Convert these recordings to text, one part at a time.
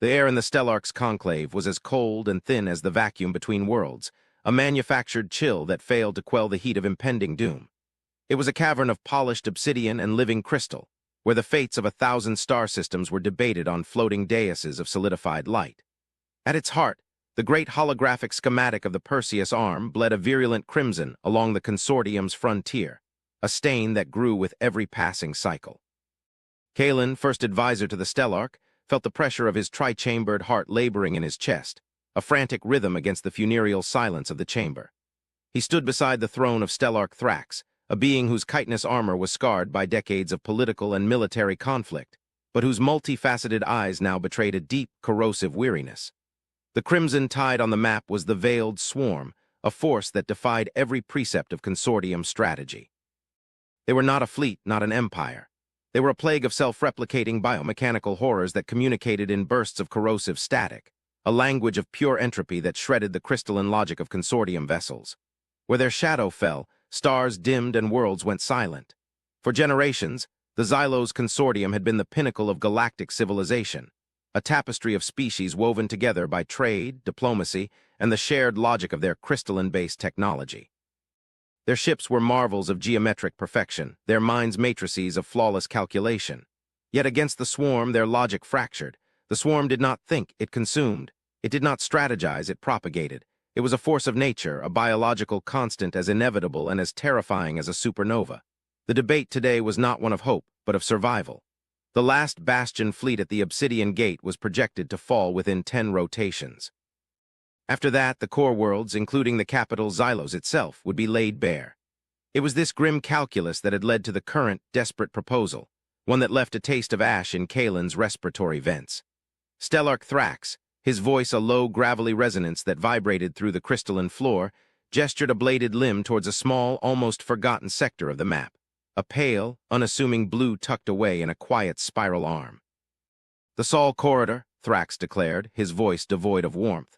The air in the Stellark's conclave was as cold and thin as the vacuum between worlds, a manufactured chill that failed to quell the heat of impending doom. It was a cavern of polished obsidian and living crystal, where the fates of 1,000 star systems were debated on floating daises of solidified light. At its heart, the great holographic schematic of the Perseus arm bled a virulent crimson along the consortium's frontier, a stain that grew with every passing cycle. Kalen, first advisor to the Stellark, felt the pressure of his tri-chambered heart laboring in his chest, a frantic rhythm against the funereal silence of the chamber. He stood beside the throne of Stellark Thrax, a being whose chitinous armor was scarred by decades of political and military conflict, but whose multifaceted eyes now betrayed a deep, corrosive weariness. The crimson tide on the map was the veiled swarm, a force that defied every precept of consortium strategy. They were not a fleet, not an empire. They were a plague of self-replicating biomechanical horrors that communicated in bursts of corrosive static, a language of pure entropy that shredded the crystalline logic of consortium vessels. Where their shadow fell, stars dimmed and worlds went silent. For generations, the Xylos consortium had been the pinnacle of galactic civilization, a tapestry of species woven together by trade, diplomacy, and the shared logic of their crystalline-based technology. Their ships were marvels of geometric perfection, their minds matrices of flawless calculation. Yet against the swarm, their logic fractured. The swarm did not think, it consumed. It did not strategize, it propagated. It was a force of nature, a biological constant as inevitable and as terrifying as a supernova. The debate today was not one of hope, but of survival. The last bastion fleet at the Obsidian Gate was projected to fall within 10 rotations. After that, the core worlds, including the capital Xylos itself, would be laid bare. It was this grim calculus that had led to the current, desperate proposal, one that left a taste of ash in Kalen's respiratory vents. Stellark Thrax, his voice a low, gravelly resonance that vibrated through the crystalline floor, gestured a bladed limb towards a small, almost forgotten sector of the map, a pale, unassuming blue tucked away in a quiet spiral arm. "The Sol Corridor," Thrax declared, his voice devoid of warmth.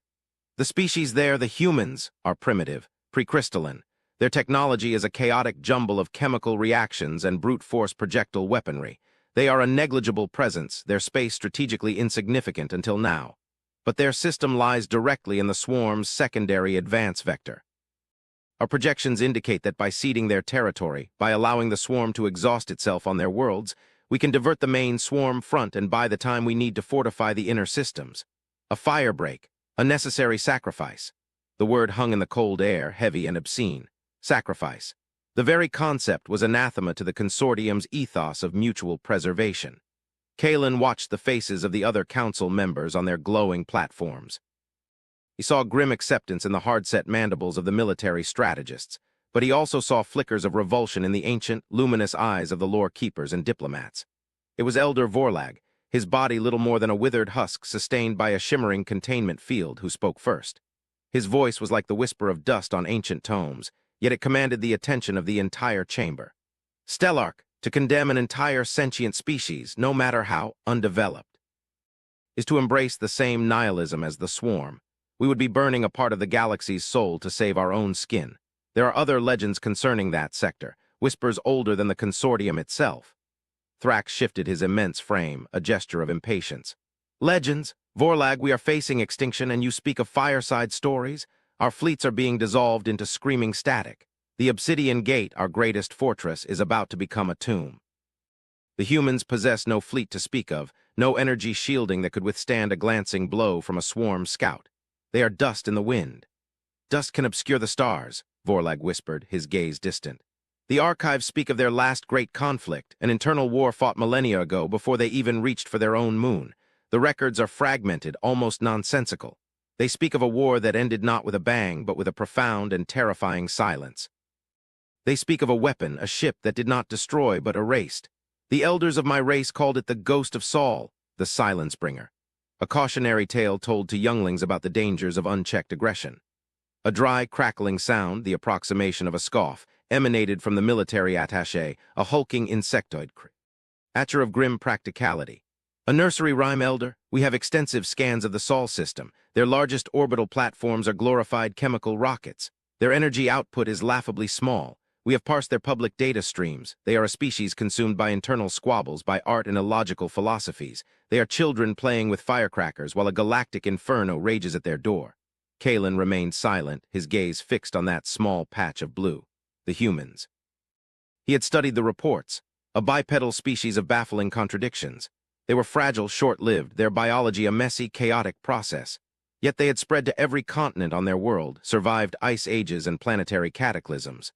"The species there, the humans, are primitive, pre-crystalline. Their technology is a chaotic jumble of chemical reactions and brute force projectile weaponry. They are a negligible presence, their space strategically insignificant until now. But their system lies directly in the swarm's secondary advance vector. Our projections indicate that by ceding their territory, by allowing the swarm to exhaust itself on their worlds, we can divert the main swarm front and buy the time we need to fortify the inner systems. A firebreak, a necessary sacrifice." The word hung in the cold air, heavy and obscene. Sacrifice. The very concept was anathema to the consortium's ethos of mutual preservation. Kalen watched the faces of the other council members on their glowing platforms. He saw grim acceptance in the hard-set mandibles of the military strategists, but he also saw flickers of revulsion in the ancient, luminous eyes of the lore keepers and diplomats. It was Elder Vorlag, his body little more than a withered husk sustained by a shimmering containment field, who spoke first. His voice was like the whisper of dust on ancient tomes, yet it commanded the attention of the entire chamber. "Stellark, to condemn an entire sentient species, no matter how undeveloped, is to embrace the same nihilism as the swarm. We would be burning a part of the galaxy's soul to save our own skin. There are other legends concerning that sector, whispers older than the consortium itself." Thrax shifted his immense frame, a gesture of impatience. "Legends? Vorlag, we are facing extinction and you speak of fireside stories? Our fleets are being dissolved into screaming static. The Obsidian Gate, our greatest fortress, is about to become a tomb. The humans possess no fleet to speak of, no energy shielding that could withstand a glancing blow from a swarm scout. They are dust in the wind." "Dust can obscure the stars," Vorlag whispered, his gaze distant. "The archives speak of their last great conflict, an internal war fought millennia ago before they even reached for their own moon. The records are fragmented, almost nonsensical. They speak of a war that ended not with a bang, but with a profound and terrifying silence. They speak of a weapon, a ship that did not destroy but erased. The elders of my race called it the Ghost of Saul, the Silence Bringer. A cautionary tale told to younglings about the dangers of unchecked aggression. A dry, crackling sound, the approximation of a scoff, emanated from the military attaché, a hulking insectoid creature of grim practicality. "A nursery rhyme, Elder? We have extensive scans of the Sol system. Their largest orbital platforms are glorified chemical rockets. Their energy output is laughably small. We have parsed their public data streams. They are a species consumed by internal squabbles, by art and illogical philosophies. They are children playing with firecrackers while a galactic inferno rages at their door. Kalen remained silent, his gaze fixed on that small patch of blue. The humans. He had studied the reports, a bipedal species of baffling contradictions. They were fragile, short-lived, their biology a messy, chaotic process. Yet they had spread to every continent on their world, survived ice ages and planetary cataclysms.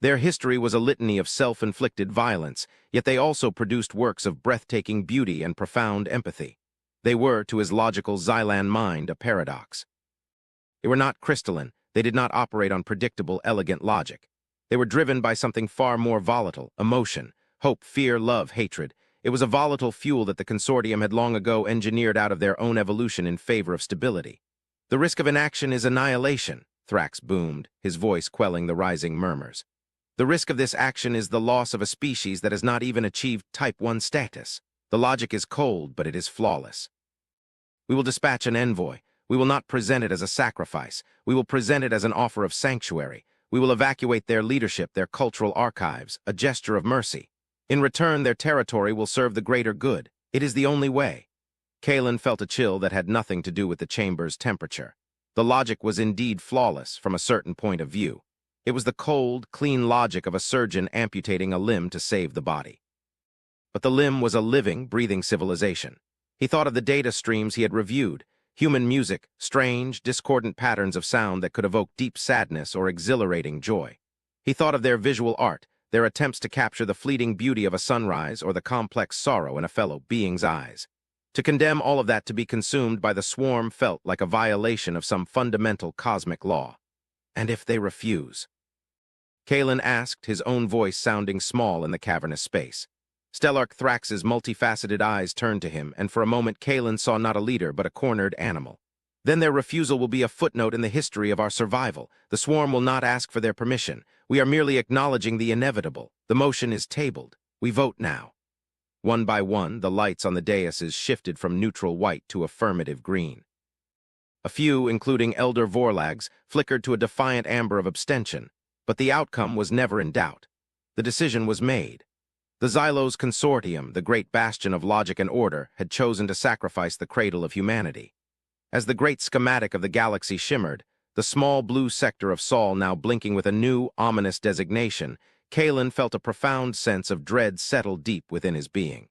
Their history was a litany of self-inflicted violence, yet they also produced works of breathtaking beauty and profound empathy. They were, to his logical Xylan mind, a paradox. They were not crystalline. They did not operate on predictable, elegant logic. They were driven by something far more volatile, emotion, hope, fear, love, hatred. It was a volatile fuel that the consortium had long ago engineered out of their own evolution in favor of stability. The risk of inaction is annihilation, Thrax boomed, his voice quelling the rising murmurs. The risk of this action is the loss of a species that has not even achieved Type 1 status. The logic is cold, but it is flawless. We will dispatch an envoy. We will not present it as a sacrifice. We will present it as an offer of sanctuary. We will evacuate their leadership, their cultural archives, a gesture of mercy. In return, their territory will serve the greater good. It is the only way. Kalen felt a chill that had nothing to do with the chamber's temperature. The logic was indeed flawless from a certain point of view. It was the cold, clean logic of a surgeon amputating a limb to save the body. But the limb was a living, breathing civilization. He thought of the data streams he had reviewed, human music, strange, discordant patterns of sound that could evoke deep sadness or exhilarating joy. He thought of their visual art, their attempts to capture the fleeting beauty of a sunrise or the complex sorrow in a fellow being's eyes. To condemn all of that to be consumed by the swarm felt like a violation of some fundamental cosmic law. And if they refuse? Kalen asked, his own voice sounding small in the cavernous space. Stellarch Thrax's multifaceted eyes turned to him, and for a moment Kalen saw not a leader but a cornered animal. Then their refusal will be a footnote in the history of our survival. The swarm will not ask for their permission. We are merely acknowledging the inevitable. The motion is tabled. We vote now. One by one, the lights on the daises shifted from neutral white to affirmative green. A few, including Elder Vorlags, flickered to a defiant amber of abstention, but the outcome was never in doubt. The decision was made. The Xylos Consortium, the great bastion of logic and order, had chosen to sacrifice the cradle of humanity. As the great schematic of the galaxy shimmered, the small blue sector of Sol now blinking with a new, ominous designation, Kalen felt a profound sense of dread settle deep within his being.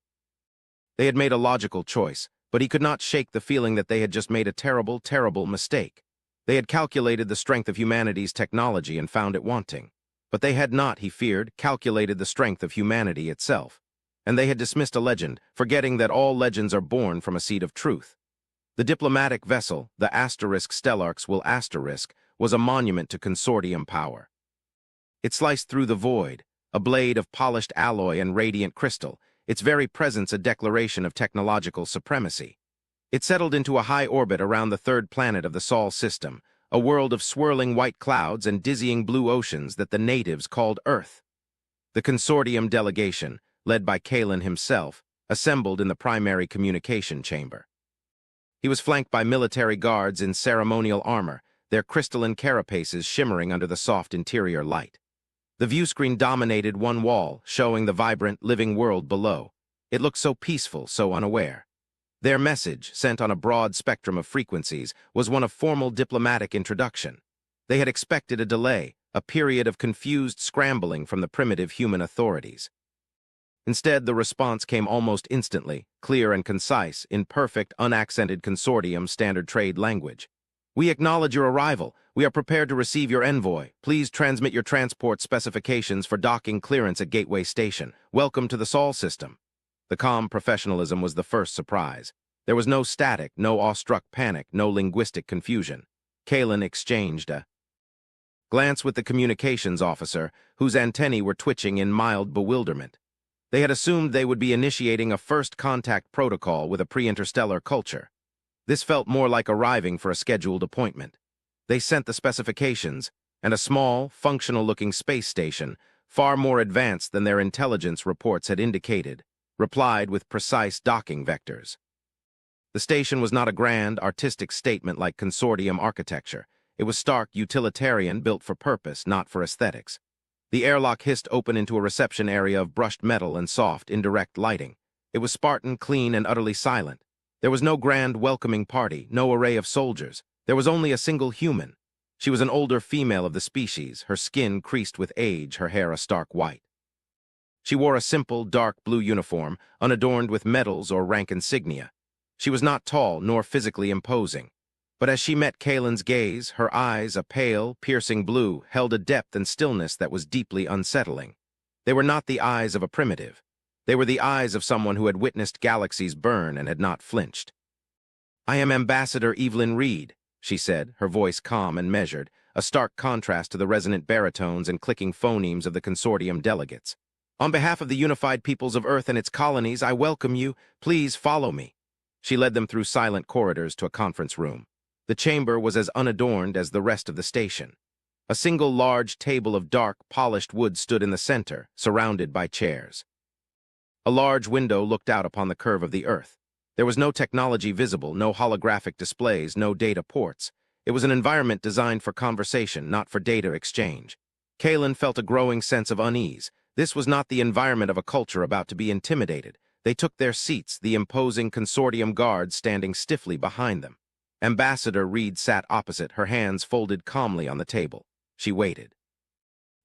They had made a logical choice, but he could not shake the feeling that they had just made a terrible, terrible mistake. They had calculated the strength of humanity's technology and found it wanting. But they had not, he feared, calculated the strength of humanity itself. And they had dismissed a legend, forgetting that all legends are born from a seed of truth. The diplomatic vessel, the asterisk Stellarchs will asterisk, was a monument to consortium power. It sliced through the void, a blade of polished alloy and radiant crystal, its very presence a declaration of technological supremacy. It settled into a high orbit around the third planet of the Sol system, a world of swirling white clouds and dizzying blue oceans that the natives called Earth. The consortium delegation, led by Kalen himself, assembled in the primary communication chamber. He was flanked by military guards in ceremonial armor, their crystalline carapaces shimmering under the soft interior light. The viewscreen dominated one wall, showing the vibrant, living world below. It looked so peaceful, so unaware. Their message, sent on a broad spectrum of frequencies, was one of formal diplomatic introduction. They had expected a delay, a period of confused scrambling from the primitive human authorities. Instead, the response came almost instantly, clear and concise, in perfect, unaccented consortium standard trade language. We acknowledge your arrival. We are prepared to receive your envoy. Please transmit your transport specifications for docking clearance at Gateway Station. Welcome to the Sol system. The calm professionalism was the first surprise. There was no static, no awestruck panic, no linguistic confusion. Kalen exchanged a glance with the communications officer, whose antennae were twitching in mild bewilderment. They had assumed they would be initiating a first contact protocol with a pre-interstellar culture. This felt more like arriving for a scheduled appointment. They sent the specifications, and a small, functional-looking space station, far more advanced than their intelligence reports had indicated, replied with precise docking vectors. The station was not a grand, artistic statement like consortium architecture. It was stark, utilitarian, built for purpose, not for aesthetics. The airlock hissed open into a reception area of brushed metal and soft, indirect lighting. It was Spartan, clean, and utterly silent. There was no grand, welcoming party, no array of soldiers. There was only a single human. She was an older female of the species, her skin creased with age, her hair a stark white. She wore a simple, dark blue uniform, unadorned with medals or rank insignia. She was not tall nor physically imposing. But as she met Kalen's gaze, her eyes, a pale, piercing blue, held a depth and stillness that was deeply unsettling. They were not the eyes of a primitive. They were the eyes of someone who had witnessed galaxies burn and had not flinched. "I am Ambassador Evelyn Reed," she said, her voice calm and measured, a stark contrast to the resonant baritones and clicking phonemes of the consortium delegates. "On behalf of the unified peoples of Earth and its colonies, I welcome you. Please follow me." She led them through silent corridors to a conference room. The chamber was as unadorned as the rest of the station. A single large table of dark, polished wood stood in the center, surrounded by chairs. A large window looked out upon the curve of the Earth. There was no technology visible, no holographic displays, no data ports. It was an environment designed for conversation, not for data exchange. Kalen felt a growing sense of unease. This was not the environment of a culture about to be intimidated. They took their seats, the imposing consortium guards standing stiffly behind them. Ambassador Reed sat opposite, her hands folded calmly on the table. She waited.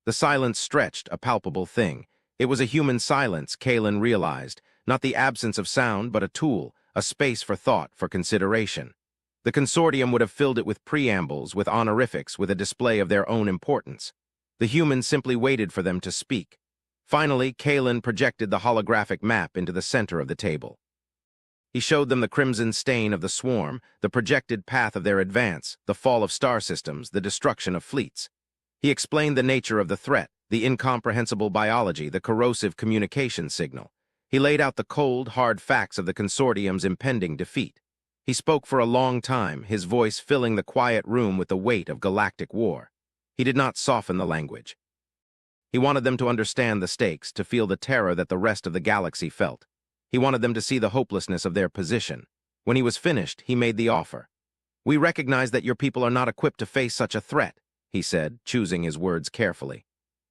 The silence stretched, a palpable thing. It was a human silence, Kalen realized, not the absence of sound, but a tool, a space for thought, for consideration. The consortium would have filled it with preambles, with honorifics, with a display of their own importance. The humans simply waited for them to speak. Finally, Kalen projected the holographic map into the center of the table. He showed them the crimson stain of the swarm, the projected path of their advance, the fall of star systems, the destruction of fleets. He explained the nature of the threat, the incomprehensible biology, the corrosive communication signal. He laid out the cold, hard facts of the consortium's impending defeat. He spoke for a long time, his voice filling the quiet room with the weight of galactic war. He did not soften the language. He wanted them to understand the stakes, to feel the terror that the rest of the galaxy felt. He wanted them to see the hopelessness of their position. When he was finished, he made the offer. "We recognize that your people are not equipped to face such a threat," he said, choosing his words carefully.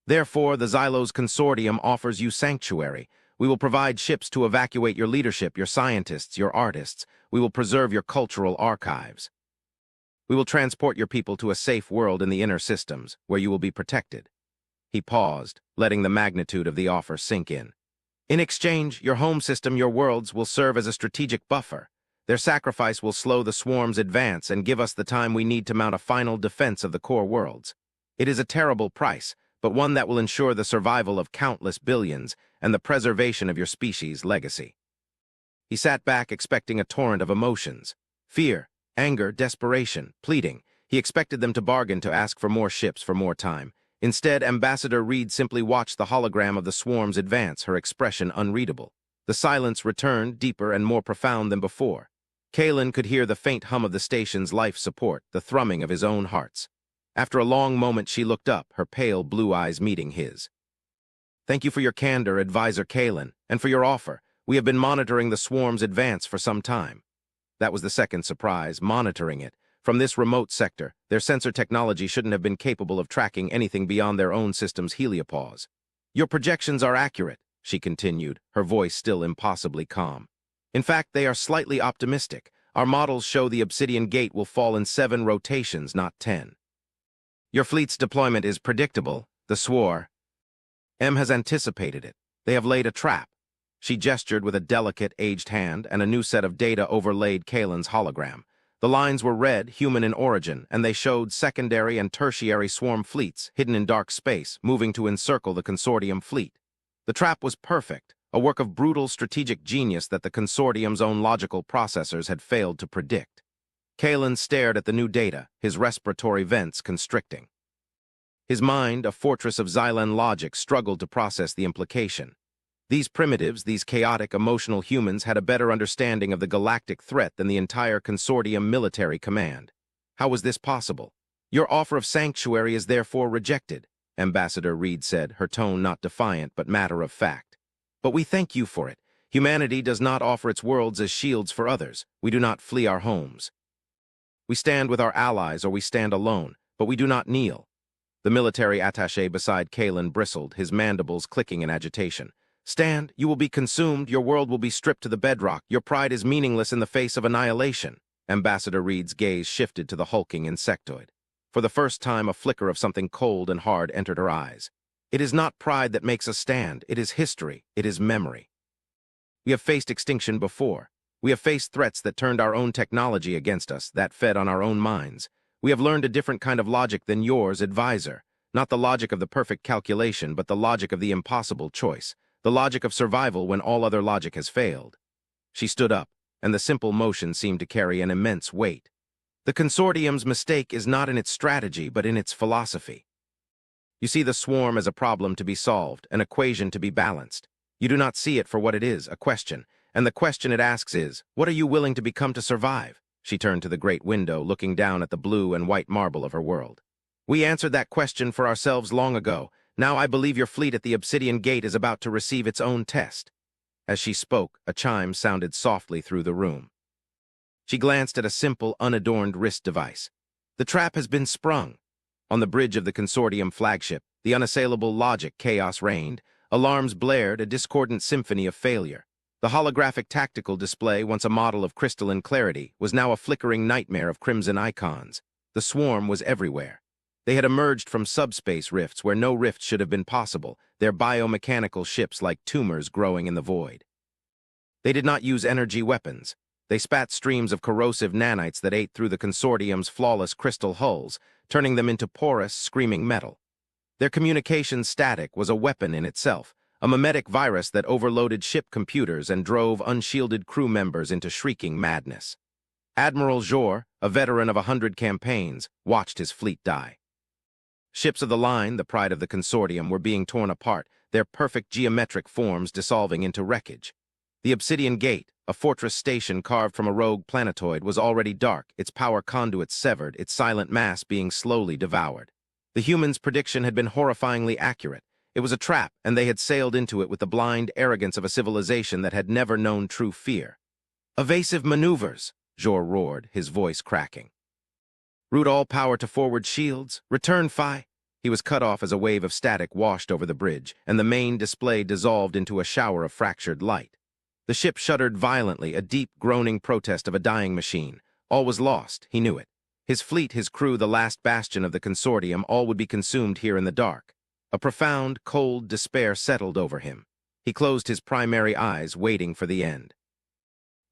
"Therefore, the Xylos Consortium offers you sanctuary. We will provide ships to evacuate your leadership, your scientists, your artists. We will preserve your cultural archives. We will transport your people to a safe world in the inner systems, where you will be protected." He paused, letting the magnitude of the offer sink in. "In exchange, your home system, your worlds, will serve as a strategic buffer. Their sacrifice will slow the swarm's advance and give us the time we need to mount a final defense of the core worlds. It is a terrible price, but one that will ensure the survival of countless billions and the preservation of your species' legacy." He sat back expecting a torrent of emotions. Fear, anger, desperation, pleading. He expected them to bargain, to ask for more ships, for more time. Instead, Ambassador Reed simply watched the hologram of the swarm's advance, her expression unreadable. The silence returned, deeper and more profound than before. Kalen could hear the faint hum of the station's life support, the thrumming of his own hearts. After a long moment, she looked up, her pale blue eyes meeting his. "Thank you for your candor, Advisor Kalen, and for your offer. We have been monitoring the swarm's advance for some time." That was the second surprise, monitoring it. From this remote sector, their sensor technology shouldn't have been capable of tracking anything beyond their own system's heliopause. "Your projections are accurate," she continued, her voice still impossibly calm. "In fact, they are slightly optimistic. Our models show the Obsidian Gate will fall in 7 rotations, not 10. Your fleet's deployment is predictable. The SWAR M has anticipated it. They have laid a trap." She gestured with a delicate, aged hand, and a new set of data overlaid Kalen's hologram. The lines were red, human in origin, and they showed secondary and tertiary swarm fleets, hidden in dark space, moving to encircle the consortium fleet. The trap was perfect, a work of brutal strategic genius that the consortium's own logical processors had failed to predict. Kalen stared at the new data, his respiratory vents constricting. His mind, a fortress of Xylan logic, struggled to process the implication. These primitives, these chaotic, emotional humans, had a better understanding of the galactic threat than the entire consortium military command. How was this possible? "Your offer of sanctuary is therefore rejected," Ambassador Reed said, her tone not defiant but matter of fact. "But we thank you for it. Humanity does not offer its worlds as shields for others. We do not flee our homes. We stand with our allies or we stand alone, but we do not kneel." The military attaché beside Kalen bristled, his mandibles clicking in agitation. "Stand, you will be consumed, your world will be stripped to the bedrock, your pride is meaningless in the face of annihilation." Ambassador Reed's gaze shifted to the hulking insectoid. For the first time, a flicker of something cold and hard entered her eyes. "It is not pride that makes us stand, it is history, it is memory. We have faced extinction before. We have faced threats that turned our own technology against us, that fed on our own minds. We have learned a different kind of logic than yours, advisor. Not the logic of the perfect calculation, but the logic of the impossible choice. The logic of survival when all other logic has failed." She stood up, and the simple motion seemed to carry an immense weight. "The consortium's mistake is not in its strategy, but in its philosophy. You see the swarm as a problem to be solved, an equation to be balanced. You do not see it for what it is, a question, and the question it asks is, what are you willing to become to survive?" She turned to the great window, looking down at the blue and white marble of her world. "We answered that question for ourselves long ago. Now I believe your fleet at the Obsidian Gate is about to receive its own test." As she spoke, a chime sounded softly through the room. She glanced at a simple, unadorned wrist device. "The trap has been sprung." On the bridge of the consortium flagship, the unassailable logic chaos reigned. Alarms blared, a discordant symphony of failure. The holographic tactical display, once a model of crystalline clarity, was now a flickering nightmare of crimson icons. The swarm was everywhere. They had emerged from subspace rifts where no rift should have been possible, their biomechanical ships like tumors growing in the void. They did not use energy weapons. They spat streams of corrosive nanites that ate through the consortium's flawless crystal hulls, turning them into porous, screaming metal. Their communication static was a weapon in itself, a mimetic virus that overloaded ship computers and drove unshielded crew members into shrieking madness. Admiral Jor, a veteran of 100 campaigns, watched his fleet die. Ships of the line, the pride of the consortium, were being torn apart, their perfect geometric forms dissolving into wreckage. The Obsidian Gate, a fortress station carved from a rogue planetoid, was already dark, its power conduits severed, its silent mass being slowly devoured. The humans' prediction had been horrifyingly accurate. It was a trap, and they had sailed into it with the blind arrogance of a civilization that had never known true fear. "Evasive maneuvers," Jor roared, his voice cracking. "Route all power to forward shields. Return Phi." He was cut off as a wave of static washed over the bridge, and the main display dissolved into a shower of fractured light. The ship shuddered violently, a deep, groaning protest of a dying machine. All was lost, he knew it. His fleet, his crew, the last bastion of the consortium, all would be consumed here in the dark. A profound, cold despair settled over him. He closed his primary eyes, waiting for the end.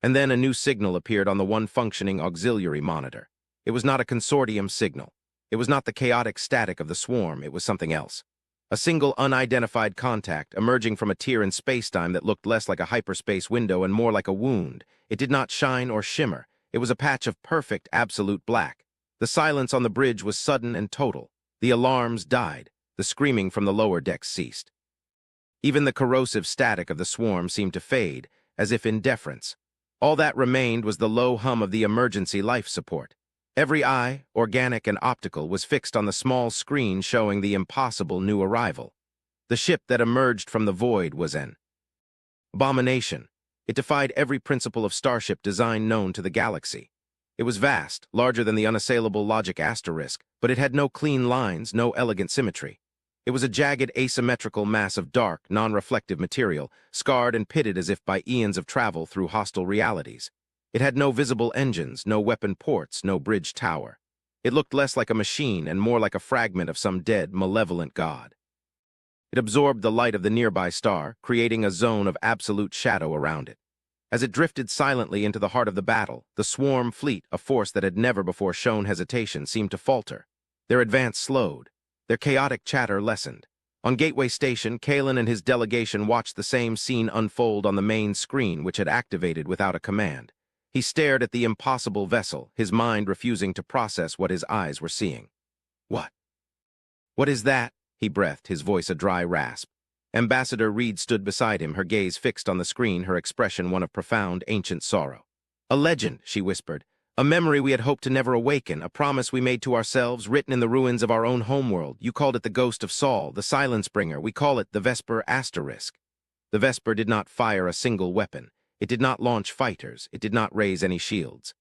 And then a new signal appeared on the one functioning auxiliary monitor. It was not a consortium signal. It was not the chaotic static of the swarm, it was something else. A single unidentified contact, emerging from a tier in spacetime that looked less like a hyperspace window and more like a wound. It did not shine or shimmer. It was a patch of perfect, absolute black. The silence on the bridge was sudden and total. The alarms died. The screaming from the lower decks ceased. Even the corrosive static of the swarm seemed to fade, as if in deference. All that remained was the low hum of the emergency life support. Every eye, organic and optical, was fixed on the small screen showing the impossible new arrival. The ship that emerged from the void was an abomination. It defied every principle of starship design known to the galaxy. It was vast, larger than the unassailable logic asterisk, but it had no clean lines, no elegant symmetry. It was a jagged, asymmetrical mass of dark, non-reflective material, scarred and pitted as if by eons of travel through hostile realities. It had no visible engines, no weapon ports, no bridge tower. It looked less like a machine and more like a fragment of some dead, malevolent god. It absorbed the light of the nearby star, creating a zone of absolute shadow around it. As it drifted silently into the heart of the battle, the swarm fleet, a force that had never before shown hesitation, seemed to falter. Their advance slowed. Their chaotic chatter lessened. On Gateway Station, Kalen and his delegation watched the same scene unfold on the main screen, which had activated without a command. He stared at the impossible vessel, his mind refusing to process what his eyes were seeing. "What? What is that?" he breathed, his voice a dry rasp. Ambassador Reed stood beside him, her gaze fixed on the screen, her expression one of profound, ancient sorrow. "A legend," she whispered. "A memory we had hoped to never awaken, a promise we made to ourselves, written in the ruins of our own homeworld. You called it the Ghost of Saul, the Silence Bringer. We call it the Vesper Asterisk." The Vesper did not fire a single weapon. It did not launch fighters. It did not raise any shields.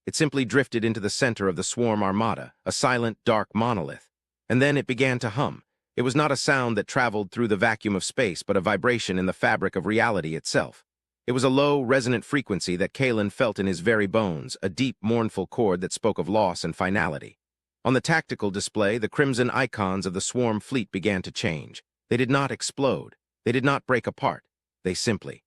It simply drifted into the center of the swarm armada, a silent, dark monolith. And then it began to hum. It was not a sound that traveled through the vacuum of space, but a vibration in the fabric of reality itself. It was a low, resonant frequency that Kalen felt in his very bones, a deep, mournful chord that spoke of loss and finality. On the tactical display, the crimson icons of the swarm fleet began to change. They did not explode. They did not break apart. They simply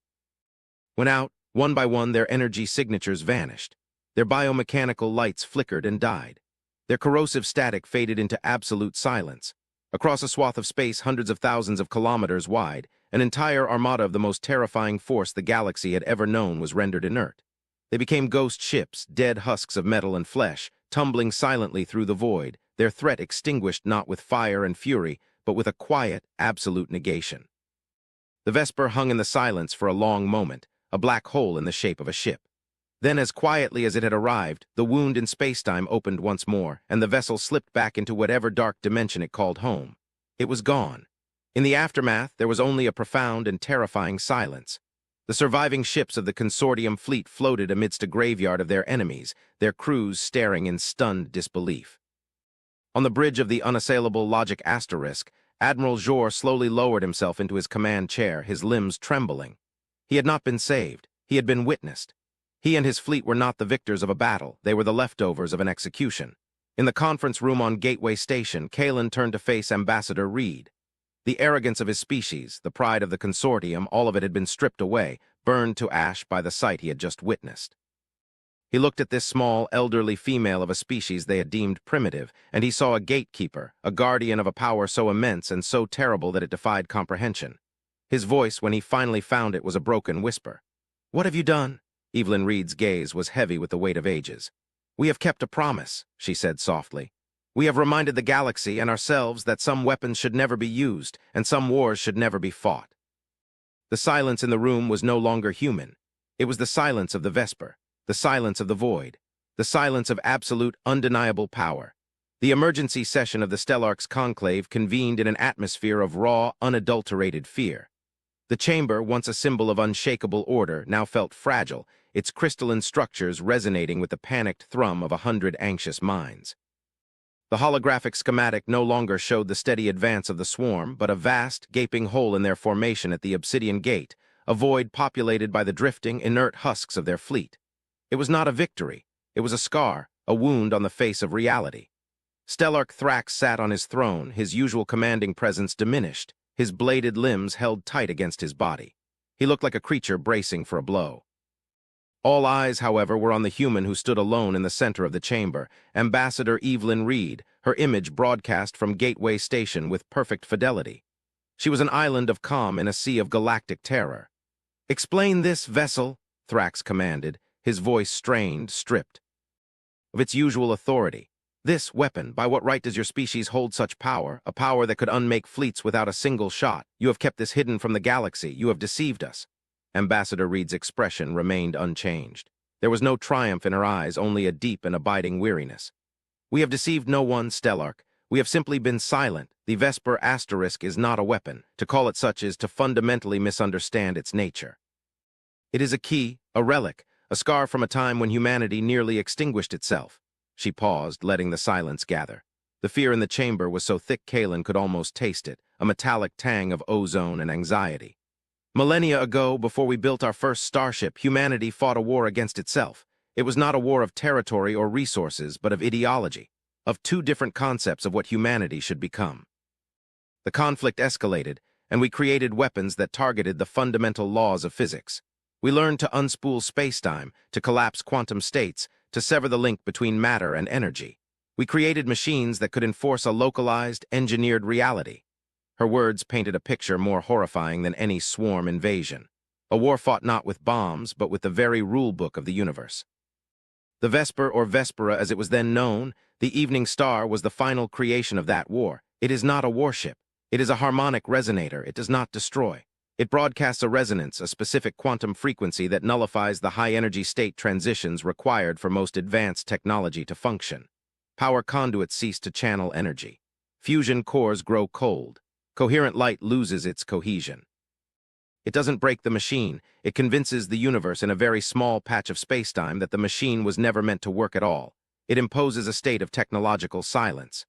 went out. One by one, their energy signatures vanished. Their biomechanical lights flickered and died. Their corrosive static faded into absolute silence. Across a swath of space hundreds of thousands of kilometers wide, an entire armada of the most terrifying force the galaxy had ever known was rendered inert. They became ghost ships, dead husks of metal and flesh, tumbling silently through the void, their threat extinguished not with fire and fury, but with a quiet, absolute negation. The Vesper hung in the silence for a long moment, a black hole in the shape of a ship. Then, as quietly as it had arrived, the wound in spacetime opened once more, and the vessel slipped back into whatever dark dimension it called home. It was gone. In the aftermath, there was only a profound and terrifying silence. The surviving ships of the consortium fleet floated amidst a graveyard of their enemies, their crews staring in stunned disbelief. On the bridge of the unassailable logic asterisk, Admiral Jor slowly lowered himself into his command chair, his limbs trembling. He had not been saved. He had been witnessed. He and his fleet were not the victors of a battle. They were the leftovers of an execution. In the conference room on Gateway Station, Kalen turned to face Ambassador Reed. The arrogance of his species, the pride of the consortium, all of it had been stripped away, burned to ash by the sight he had just witnessed. He looked at this small, elderly female of a species they had deemed primitive, and he saw a gatekeeper, a guardian of a power so immense and so terrible that it defied comprehension. His voice, when he finally found it, was a broken whisper. "What have you done?" Evelyn Reed's gaze was heavy with the weight of ages. "We have kept a promise," she said softly. "We have reminded the galaxy and ourselves that some weapons should never be used, and some wars should never be fought." The silence in the room was no longer human. It was the silence of the Vesper, the silence of the void, the silence of absolute, undeniable power. The emergency session of the Stellarch's conclave convened in an atmosphere of raw, unadulterated fear. The chamber, once a symbol of unshakable order, now felt fragile, its crystalline structures resonating with the panicked thrum of 100 anxious minds. The holographic schematic no longer showed the steady advance of the swarm, but a vast, gaping hole in their formation at the obsidian gate, a void populated by the drifting, inert husks of their fleet. It was not a victory. It was a scar, a wound on the face of reality. Stellarch Thrax sat on his throne, his usual commanding presence diminished, his bladed limbs held tight against his body. He looked like a creature bracing for a blow. All eyes, however, were on the human who stood alone in the center of the chamber, Ambassador Evelyn Reed, her image broadcast from Gateway Station with perfect fidelity. She was an island of calm in a sea of galactic terror. "Explain this, vessel," Thrax commanded, his voice strained, stripped of its usual authority. "This weapon, by what right does your species hold such power, a power that could unmake fleets without a single shot? You have kept this hidden from the galaxy. You have deceived us." Ambassador Reed's expression remained unchanged. There was no triumph in her eyes, only a deep and abiding weariness. "We have deceived no one, Stellarch. We have simply been silent. The Vesper asterisk is not a weapon. To call it such is to fundamentally misunderstand its nature. It is a key, a relic, a scar from a time when humanity nearly extinguished itself." She paused, letting the silence gather. The fear in the chamber was so thick Kalen could almost taste it, a metallic tang of ozone and anxiety. "Millennia ago, before we built our first starship, humanity fought a war against itself. It was not a war of territory or resources, but of ideology, of two different concepts of what humanity should become. The conflict escalated, and we created weapons that targeted the fundamental laws of physics. We learned to unspool spacetime, to collapse quantum states, to sever the link between matter and energy. We created machines that could enforce a localized, engineered reality." Her words painted a picture more horrifying than any swarm invasion. A war fought not with bombs, but with the very rule-book of the universe. The Vesper, or Vespera as it was then known, the evening star, was the final creation of that war. It is not a warship. It is a harmonic resonator. It does not destroy. It broadcasts a resonance, a specific quantum frequency that nullifies the high-energy state transitions required for most advanced technology to function. Power conduits cease to channel energy. Fusion cores grow cold. Coherent light loses its cohesion. It doesn't break the machine. It convinces the universe in a very small patch of spacetime that the machine was never meant to work at all. It imposes a state of technological silence.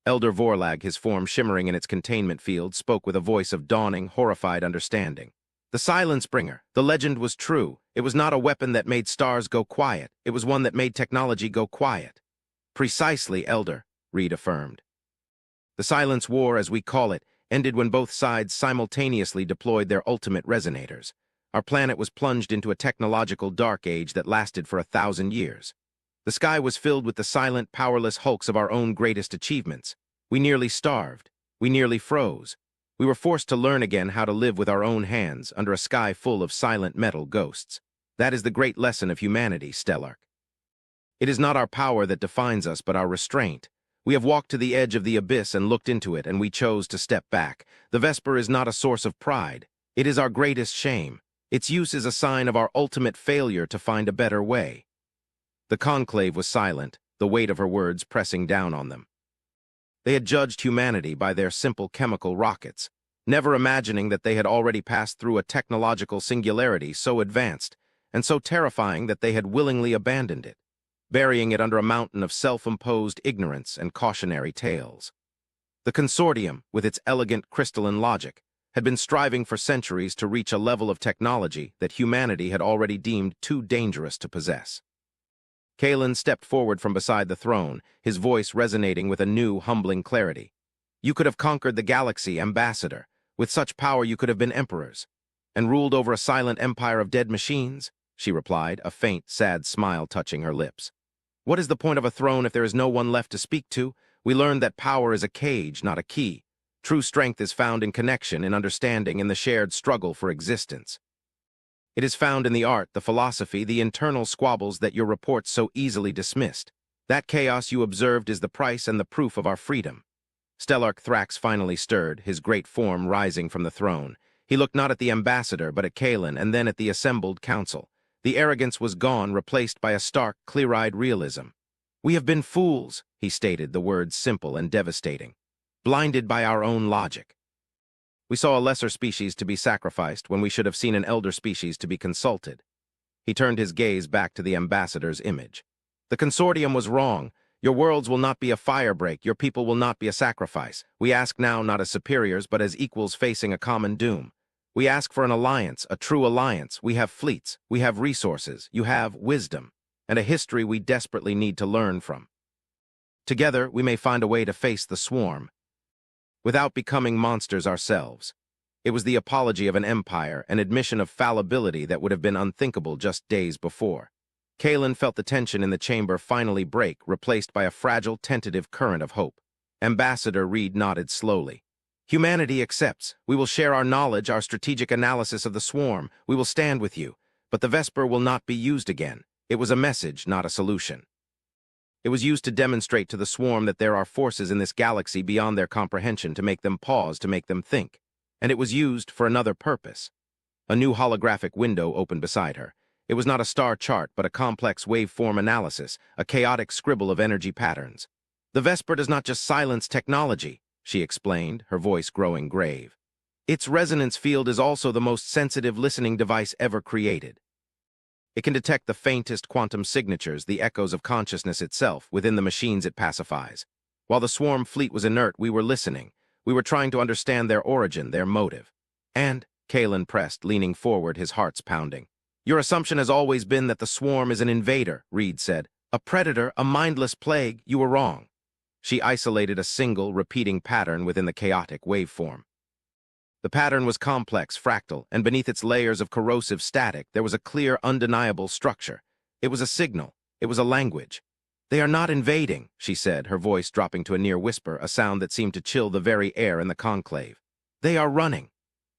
Elder Vorlag, his form shimmering in its containment field, spoke with a voice of dawning, horrified understanding. The Silence Bringer. The legend was true. It was not a weapon that made stars go quiet. It was one that made technology go quiet. Precisely, Elder, Reed affirmed. The Silence War, as we call it, ended when both sides simultaneously deployed their ultimate resonators. Our planet was plunged into a technological dark age that lasted for 1,000 years. The sky was filled with the silent, powerless hulks of our own greatest achievements. We nearly starved. We nearly froze. We were forced to learn again how to live with our own hands under a sky full of silent metal ghosts. That is the great lesson of humanity, Stellark. It is not our power that defines us, but our restraint. We have walked to the edge of the abyss and looked into it, and we chose to step back. The Vesper is not a source of pride. It is our greatest shame. Its use is a sign of our ultimate failure to find a better way. The conclave was silent, the weight of her words pressing down on them. They had judged humanity by their simple chemical rockets, never imagining that they had already passed through a technological singularity so advanced and so terrifying that they had willingly abandoned it, burying it under a mountain of self-imposed ignorance and cautionary tales. The consortium, with its elegant crystalline logic, had been striving for centuries to reach a level of technology that humanity had already deemed too dangerous to possess. Kalen stepped forward from beside the throne, his voice resonating with a new, humbling clarity. You could have conquered the galaxy, Ambassador. With such power you could have been emperors. And ruled over a silent empire of dead machines, she replied, a faint, sad smile touching her lips. What is the point of a throne if there is no one left to speak to? We learned that power is a cage, not a key. True strength is found in connection, in understanding, in the shared struggle for existence. It is found in the art, the philosophy, the internal squabbles that your report so easily dismissed. That chaos you observed is the price and the proof of our freedom. Stellark Thrax finally stirred, his great form rising from the throne. He looked not at the ambassador, but at Kalen, and then at the assembled council. The arrogance was gone, replaced by a stark, clear-eyed realism. We have been fools, he stated, the words simple and devastating. Blinded by our own logic. We saw a lesser species to be sacrificed when we should have seen an elder species to be consulted. He turned his gaze back to the ambassador's image. The consortium was wrong. Your worlds will not be a firebreak. Your people will not be a sacrifice. We ask now not as superiors, but as equals facing a common doom. We ask for an alliance, a true alliance. We have fleets. We have resources. You have wisdom. And a history we desperately need to learn from. Together, we may find a way to face the swarm, without becoming monsters ourselves. It was the apology of an empire, an admission of fallibility that would have been unthinkable just days before. Kalen felt the tension in the chamber finally break, replaced by a fragile, tentative current of hope. Ambassador Reed nodded slowly. Humanity accepts. We will share our knowledge, our strategic analysis of the swarm. We will stand with you. But the Vesper will not be used again. It was a message, not a solution. It was used to demonstrate to the swarm that there are forces in this galaxy beyond their comprehension, to make them pause, to make them think. And it was used for another purpose. A new holographic window opened beside her. It was not a star chart, but a complex waveform analysis, a chaotic scribble of energy patterns. The Vesper does not just silence technology, she explained, her voice growing grave. Its resonance field is also the most sensitive listening device ever created. It can detect the faintest quantum signatures, the echoes of consciousness itself, within the machines it pacifies. While the swarm fleet was inert, we were listening. We were trying to understand their origin, their motive. And, Kalen pressed, leaning forward, his heart's pounding. Your assumption has always been that the swarm is an invader, Reed said. A predator, a mindless plague. You were wrong. She isolated a single, repeating pattern within the chaotic waveform. The pattern was complex, fractal, and beneath its layers of corrosive static, there was a clear, undeniable structure. It was a signal. It was a language. They are not invading, she said, her voice dropping to a near whisper, a sound that seemed to chill the very air in the conclave. They are running.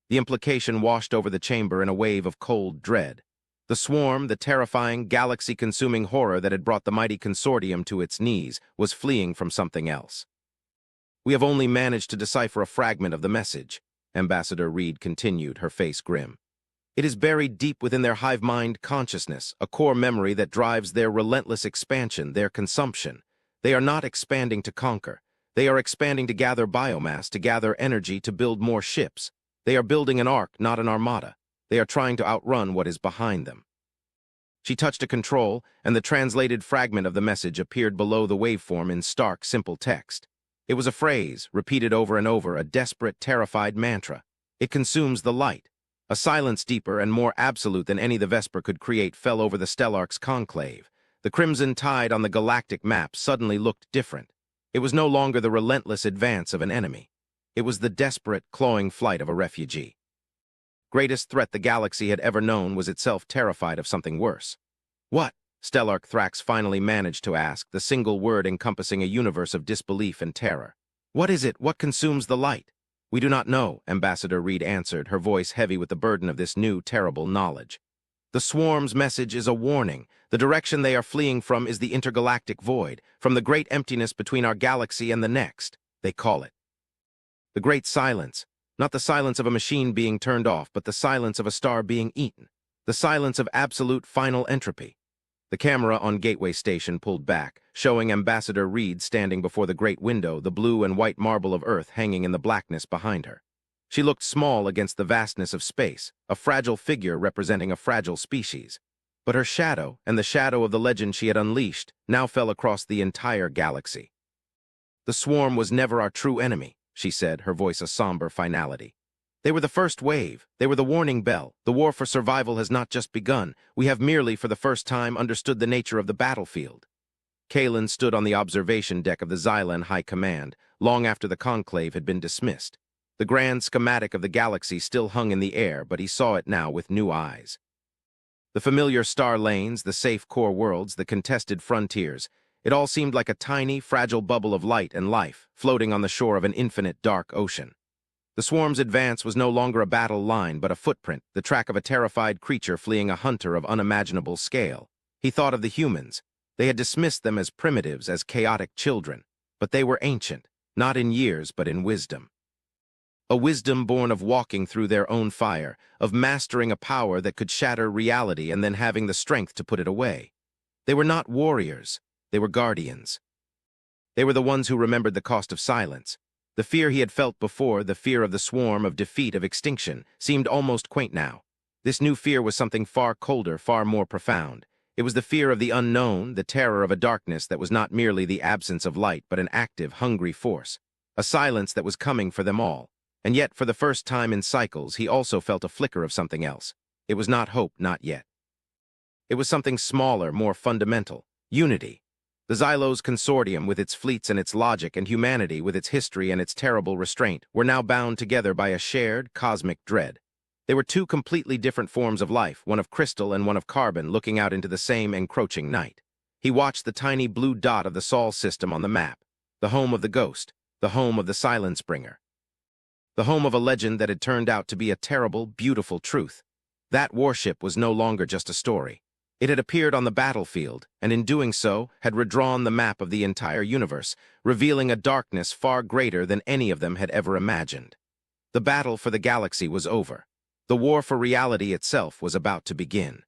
The implication washed over the chamber in a wave of cold dread. The swarm, the terrifying, galaxy-consuming horror that had brought the mighty consortium to its knees, was fleeing from something else. We have only managed to decipher a fragment of the message, Ambassador Reed continued, her face grim. It is buried deep within their hive-mind consciousness, a core memory that drives their relentless expansion, their consumption. They are not expanding to conquer. They are expanding to gather biomass, to gather energy, to build more ships. They are building an ark, not an armada. They are trying to outrun what is behind them. She touched a control, and the translated fragment of the message appeared below the waveform in stark, simple text. It was a phrase, repeated over and over, a desperate, terrified mantra. It consumes the light. A silence deeper and more absolute than any the Vesper could create fell over the Stellarch's conclave. The crimson tide on the galactic map suddenly looked different. It was no longer the relentless advance of an enemy. It was the desperate, clawing flight of a refugee. Greatest threat the galaxy had ever known was itself terrified of something worse. What? Stellarch Thrax finally managed to ask, the single word encompassing a universe of disbelief and terror. What is it? What consumes the light? We do not know, Ambassador Reed answered, her voice heavy with the burden of this new, terrible knowledge. The swarm's message is a warning. The direction they are fleeing from is the intergalactic void, from the great emptiness between our galaxy and the next. They call it the Great Silence. Not the silence of a machine being turned off, but the silence of a star being eaten. The silence of absolute final entropy. The camera on Gateway Station pulled back, showing Ambassador Reed standing before the great window, the blue and white marble of Earth hanging in the blackness behind her. She looked small against the vastness of space, a fragile figure representing a fragile species. But her shadow, and the shadow of the legend she had unleashed, now fell across the entire galaxy. The swarm was never our true enemy, she said, her voice a somber finality. They were the first wave. They were the warning bell. The war for survival has not just begun. We have merely, for the first time, understood the nature of the battlefield. Kalen stood on the observation deck of the Xylan High Command, long after the conclave had been dismissed. The grand schematic of the galaxy still hung in the air, but he saw it now with new eyes. The familiar star lanes, the safe core worlds, the contested frontiers, it all seemed like a tiny, fragile bubble of light and life, floating on the shore of an infinite dark ocean. The swarm's advance was no longer a battle line, but a footprint, the track of a terrified creature fleeing a hunter of unimaginable scale. He thought of the humans. They had dismissed them as primitives, as chaotic children. But they were ancient, not in years, but in wisdom. A wisdom born of walking through their own fire, of mastering a power that could shatter reality and then having the strength to put it away. They were not warriors. They were guardians. They were the ones who remembered the cost of silence. The fear he had felt before, the fear of the swarm, of defeat, of extinction, seemed almost quaint now. This new fear was something far colder, far more profound. It was the fear of the unknown, the terror of a darkness that was not merely the absence of light, but an active, hungry force. A silence that was coming for them all. And yet, for the first time in cycles, he also felt a flicker of something else. It was not hope, not yet. It was something smaller, more fundamental. Unity. The Xylos Consortium, with its fleets and its logic, and humanity, with its history and its terrible restraint, were now bound together by a shared, cosmic dread. They were two completely different forms of life, one of crystal and one of carbon, looking out into the same encroaching night. He watched the tiny blue dot of the Sol system on the map, the home of the ghost, the home of the silence bringer. The home of a legend that had turned out to be a terrible, beautiful truth. That warship was no longer just a story. It had appeared on the battlefield, and in doing so, had redrawn the map of the entire universe, revealing a darkness far greater than any of them had ever imagined. The battle for the galaxy was over. The war for reality itself was about to begin.